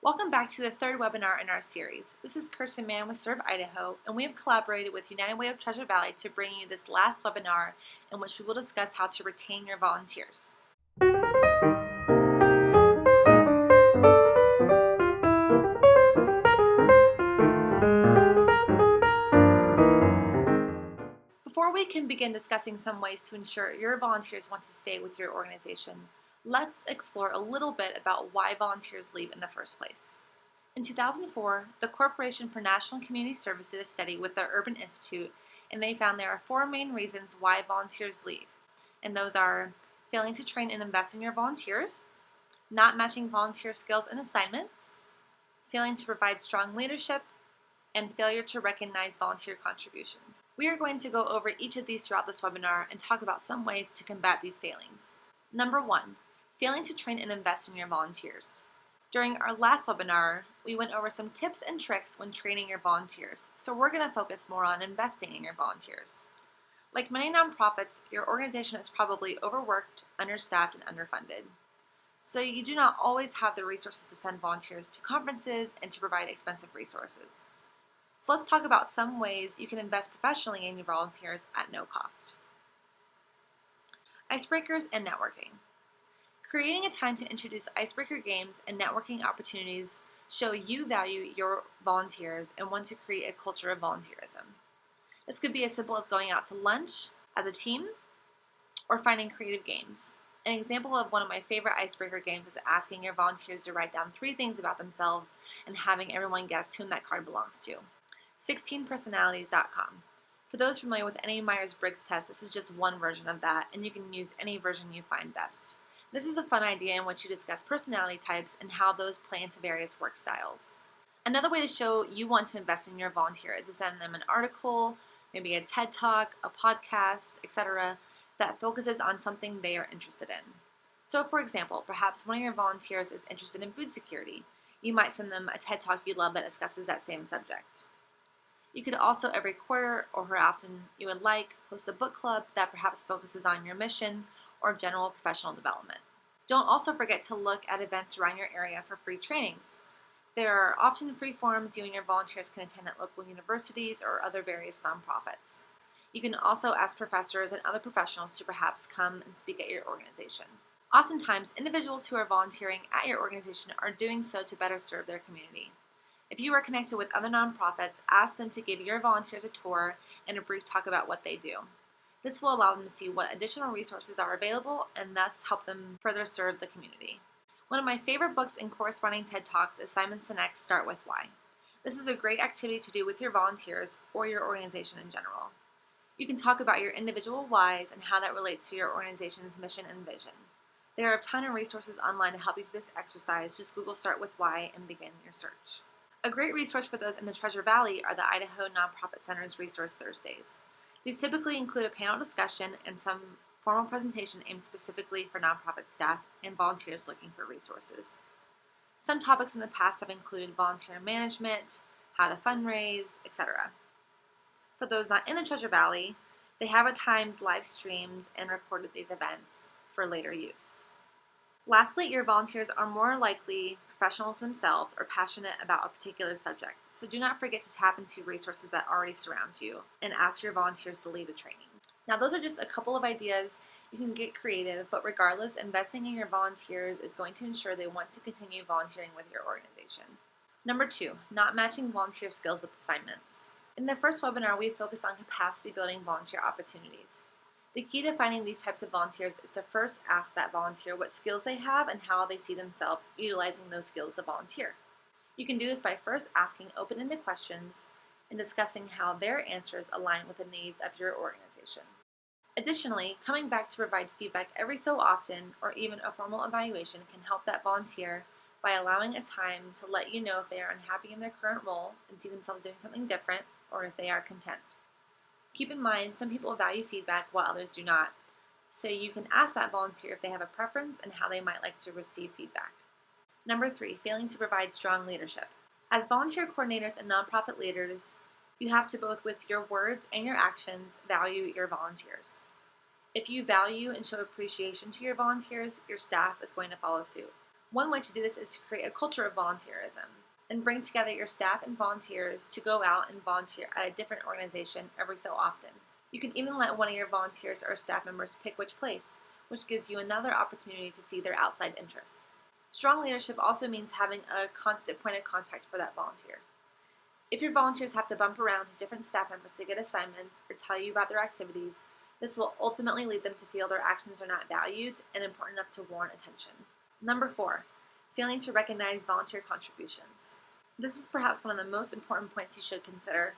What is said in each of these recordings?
Welcome back to the third webinar in our series. This is Kirsten Mann with Serve Idaho, and we have collaborated with United Way of Treasure Valley to bring you this last webinar in which we will discuss how to retain your volunteers. Before we can begin discussing some ways to ensure your volunteers want to stay with your organization, let's explore a little bit about why volunteers leave in the first place. In 2004, the Corporation for National Community Service did a study with the Urban Institute, and they found there are four main reasons why volunteers leave. And those are failing to train and invest in your volunteers, not matching volunteer skills and assignments, failing to provide strong leadership, and failure to recognize volunteer contributions. We are going to go over each of these throughout this webinar and talk about some ways to combat these failings. Number one, failing to train and invest in your volunteers. During our last webinar, we went over some tips and tricks when training your volunteers, so we're going to focus more on investing in your volunteers. Like many nonprofits, your organization is probably overworked, understaffed, and underfunded. So you do not always have the resources to send volunteers to conferences and to provide expensive resources. So let's talk about some ways you can invest professionally in your volunteers at no cost. Icebreakers and networking. Creating a time to introduce icebreaker games and networking opportunities show you value your volunteers and want to create a culture of volunteerism. This could be as simple as going out to lunch as a team or finding creative games. An example of one of my favorite icebreaker games is asking your volunteers to write down 3 things about themselves and having everyone guess whom that card belongs to. 16personalities.com. For those familiar with any Myers-Briggs test, this is just one version of that, and you can use any version you find best. This is a fun idea in which you discuss personality types and how those play into various work styles. Another way to show you want to invest in your volunteer is to send them an article, maybe a TED Talk, a podcast, etc., that focuses on something they are interested in. So for example, perhaps one of your volunteers is interested in food security. You might send them a TED Talk you love that discusses that same subject. You could also every quarter, or how often you would like, host a book club that perhaps focuses on your mission or general professional development. Don't also forget to look at events around your area for free trainings. There are often free forums you and your volunteers can attend at local universities or other various nonprofits. You can also ask professors and other professionals to perhaps come and speak at your organization. Oftentimes, individuals who are volunteering at your organization are doing so to better serve their community. If you are connected with other nonprofits, ask them to give your volunteers a tour and a brief talk about what they do. This will allow them to see what additional resources are available and thus help them further serve the community. One of my favorite books and corresponding TED Talks is Simon Sinek's Start With Why. This is a great activity to do with your volunteers or your organization in general. You can talk about your individual whys and how that relates to your organization's mission and vision. There are a ton of resources online to help you through this exercise. Just Google Start With Why and begin your search. A great resource for those in the Treasure Valley are the Idaho Nonprofit Center's Resource Thursdays. These typically include a panel discussion and some formal presentation aimed specifically for nonprofit staff and volunteers looking for resources. Some topics in the past have included volunteer management, how to fundraise, etc. For those not in the Treasure Valley, they have at times live streamed and recorded these events for later use. Lastly, your volunteers are more likely professionals themselves or passionate about a particular subject, so do not forget to tap into resources that already surround you and ask your volunteers to lead a training. Now, those are just a couple of ideas. You can get creative, but regardless, investing in your volunteers is going to ensure they want to continue volunteering with your organization. Number 2, not matching volunteer skills with assignments. In the first webinar, we focused on capacity building volunteer opportunities. The key to finding these types of volunteers is to first ask that volunteer what skills they have and how they see themselves utilizing those skills to volunteer. You can do this by first asking open-ended questions and discussing how their answers align with the needs of your organization. Additionally, coming back to provide feedback every so often or even a formal evaluation can help that volunteer by allowing a time to let you know if they are unhappy in their current role and see themselves doing something different, or if they are content. Keep in mind, some people value feedback while others do not, so you can ask that volunteer if they have a preference and how they might like to receive feedback. Number 3, failing to provide strong leadership. As volunteer coordinators and nonprofit leaders, you have to both with your words and your actions value your volunteers. If you value and show appreciation to your volunteers, your staff is going to follow suit. One way to do this is to create a culture of volunteerism and bring together your staff and volunteers to go out and volunteer at a different organization every so often. You can even let one of your volunteers or staff members pick which place, which gives you another opportunity to see their outside interests. Strong leadership also means having a constant point of contact for that volunteer. If your volunteers have to bump around to different staff members to get assignments or tell you about their activities, this will ultimately lead them to feel their actions are not valued and important enough to warrant attention. Number 4, failing to recognize volunteer contributions. This is perhaps one of the most important points you should consider.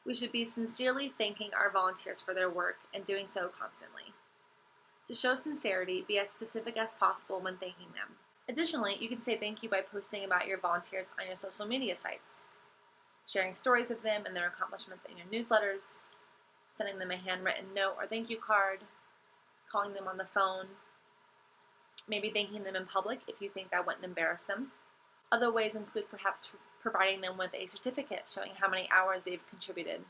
We should be sincerely thanking our volunteers for their work and doing so constantly. To show sincerity, be as specific as possible when thanking them. Additionally, you can say thank you by posting about your volunteers on your social media sites, sharing stories of them and their accomplishments in your newsletters, sending them a handwritten note or thank you card, calling them on the phone, maybe thanking them in public if you think that wouldn't embarrass them. Other ways include perhaps providing them with a certificate showing how many hours they've contributed.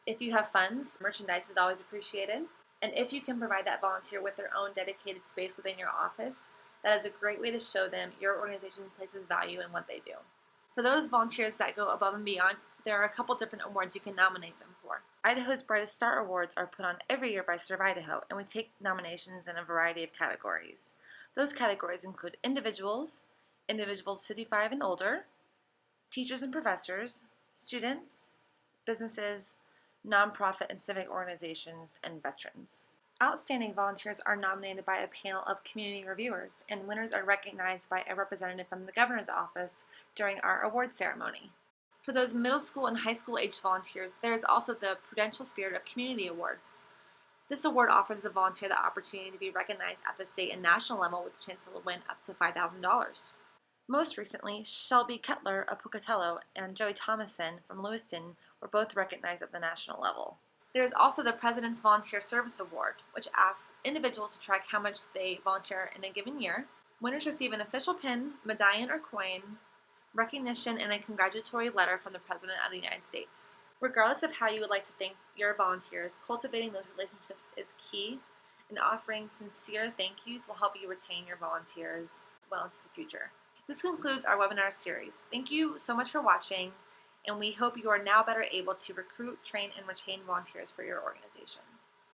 If you have funds, merchandise is always appreciated. And if you can provide that volunteer with their own dedicated space within your office, that is a great way to show them your organization places value in what they do. For those volunteers that go above and beyond, there are a couple different awards you can nominate them for. Idaho's Brightest Star Awards are put on every year by Serve Idaho, and we take nominations in a variety of categories. Those categories include individuals 55 and older, teachers and professors, students, businesses, nonprofit and civic organizations, and veterans. Outstanding volunteers are nominated by a panel of community reviewers, and winners are recognized by a representative from the governor's office during our award ceremony. For those middle school and high school aged volunteers, there is also the Prudential Spirit of Community Awards. This award offers the volunteer the opportunity to be recognized at the state and national level with a chance to win up to $5,000. Most recently, Shelby Kettler of Pocatello and Joey Thomason from Lewiston were both recognized at the national level. There is also the President's Volunteer Service Award, which asks individuals to track how much they volunteer in a given year. Winners receive an official pin, medallion, or coin, recognition, and a congratulatory letter from the President of the United States. Regardless of how you would like to thank your volunteers, cultivating those relationships is key, and offering sincere thank yous will help you retain your volunteers well into the future. This concludes our webinar series. Thank you so much for watching, and we hope you are now better able to recruit, train, and retain volunteers for your organization.